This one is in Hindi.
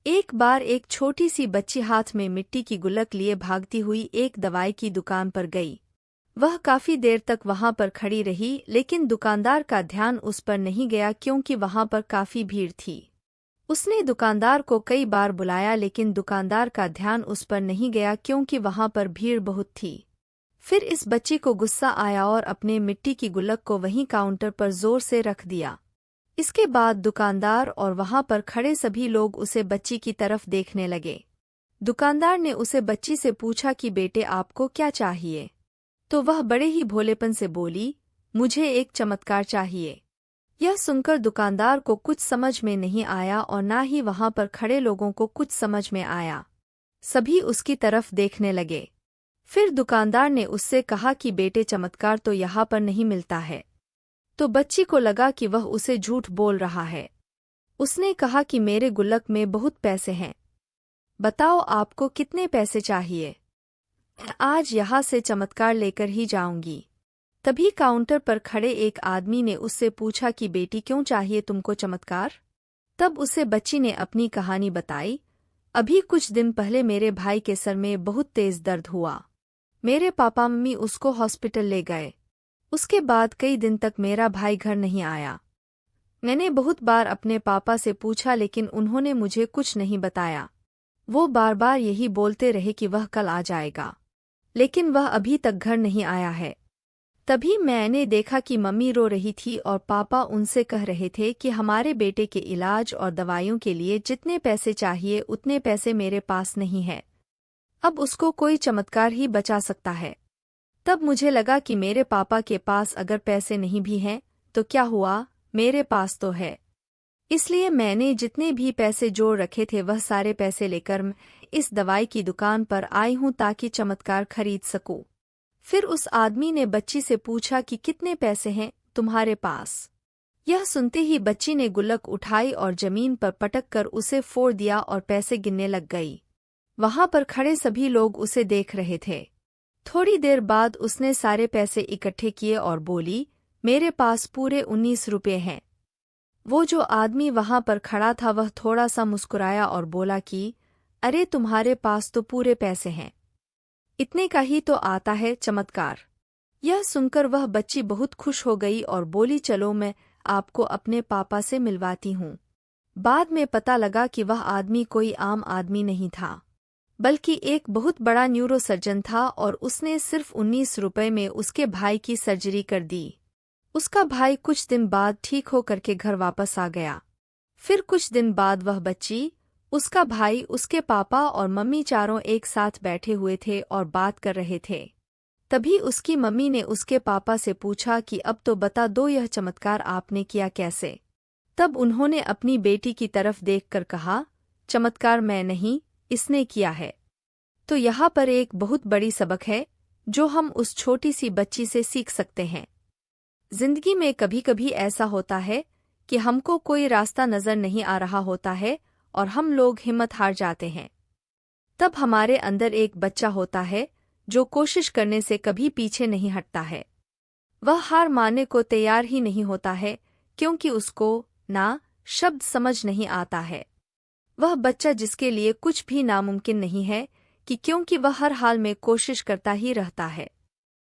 एक बार एक छोटी सी बच्ची हाथ में मिट्टी की गुल्लक लिए भागती हुई एक दवाई की दुकान पर गई। वह काफी देर तक वहां पर खड़ी रही, लेकिन दुकानदार का ध्यान उस पर नहीं गया क्योंकि वहां पर काफी भीड़ थी। उसने दुकानदार को कई बार बुलाया, लेकिन दुकानदार का ध्यान उस पर नहीं गया क्योंकि वहां पर भीड़ बहुत थी। फिर इस बच्ची को गुस्सा आया और अपने मिट्टी की गुल्लक को वहीं काउंटर पर जोर से रख दिया। इसके बाद दुकानदार और वहां पर खड़े सभी लोग उसे बच्ची की तरफ देखने लगे। दुकानदार ने उसे बच्ची से पूछा कि बेटे, आपको क्या चाहिए? तो वह बड़े ही भोलेपन से बोली, मुझे एक चमत्कार चाहिए। यह सुनकर दुकानदार को कुछ समझ में नहीं आया और ना ही वहां पर खड़े लोगों को कुछ समझ में आया। सभी उसकी तरफ देखने लगे। फिर दुकानदार ने उससे कहा कि बेटे, चमत्कार तो यहाँ पर नहीं मिलता है। तो बच्ची को लगा कि वह उसे झूठ बोल रहा है। उसने कहा कि मेरे गुल्लक में बहुत पैसे हैं, बताओ आपको कितने पैसे चाहिए? आज यहाँ से चमत्कार लेकर ही जाऊंगी। तभी काउंटर पर खड़े एक आदमी ने उससे पूछा कि बेटी, क्यों चाहिए तुमको चमत्कार? तब उसे बच्ची ने अपनी कहानी बताई। अभी कुछ दिन पहले मेरे भाई के सर में बहुत तेज दर्द हुआ। मेरे पापा मम्मी उसको हॉस्पिटल ले गए। उसके बाद कई दिन तक मेरा भाई घर नहीं आया। मैंने बहुत बार अपने पापा से पूछा, लेकिन उन्होंने मुझे कुछ नहीं बताया। वो बार बार यही बोलते रहे कि वह कल आ जाएगा, लेकिन वह अभी तक घर नहीं आया है। तभी मैंने देखा कि मम्मी रो रही थी और पापा उनसे कह रहे थे कि हमारे बेटे के इलाज और दवाइयों के लिए जितने पैसे चाहिए उतने पैसे मेरे पास नहीं है। अब उसको कोई चमत्कार ही बचा सकता है। तब मुझे लगा कि मेरे पापा के पास अगर पैसे नहीं भी हैं तो क्या हुआ, मेरे पास तो है। इसलिए मैंने जितने भी पैसे जोड़ रखे थे वह सारे पैसे लेकर मैं इस दवाई की दुकान पर आई हूं ताकि चमत्कार खरीद सकूं। फिर उस आदमी ने बच्ची से पूछा कि कितने पैसे हैं तुम्हारे पास? यह सुनते ही बच्ची ने गुल्लक उठाई और जमीन पर पटक कर उसे फोड़ दिया और पैसे गिनने लग गई। वहां पर खड़े सभी लोग उसे देख रहे थे। थोड़ी देर बाद उसने सारे पैसे इकट्ठे किए और बोली, मेरे पास पूरे 19 रुपये हैं। वो जो आदमी वहां पर खड़ा था वह थोड़ा सा मुस्कुराया और बोला कि अरे, तुम्हारे पास तो पूरे पैसे हैं, इतने का ही तो आता है चमत्कार। यह सुनकर वह बच्ची बहुत खुश हो गई और बोली, चलो मैं आपको अपने पापा से मिलवाती हूँ। बाद में पता लगा कि वह आदमी कोई आम आदमी नहीं था, बल्कि एक बहुत बड़ा न्यूरोसर्जन था और उसने सिर्फ 19 रुपये में उसके भाई की सर्जरी कर दी। उसका भाई कुछ दिन बाद ठीक हो करके घर वापस आ गया। फिर कुछ दिन बाद वह बच्ची, उसका भाई, उसके पापा और मम्मी चारों एक साथ बैठे हुए थे और बात कर रहे थे। तभी उसकी मम्मी ने उसके पापा से पूछा कि अब तो बता दो, यह चमत्कार आपने किया कैसे? तब उन्होंने अपनी बेटी की तरफ देखकर कहा, चमत्कार मैं नहीं, इसने किया है। तो यहाँ पर एक बहुत बड़ी सबक है जो हम उस छोटी सी बच्ची से सीख सकते हैं। जिंदगी में कभी कभी ऐसा होता है कि हमको कोई रास्ता नजर नहीं आ रहा होता है और हम लोग हिम्मत हार जाते हैं। तब हमारे अंदर एक बच्चा होता है जो कोशिश करने से कभी पीछे नहीं हटता है। वह हार मानने को तैयार ही नहीं होता है क्योंकि उसको ना शब्द समझ नहीं आता है। वह बच्चा जिसके लिए कुछ भी नामुमकिन नहीं है, कि क्योंकि वह हर हाल में कोशिश करता ही रहता है।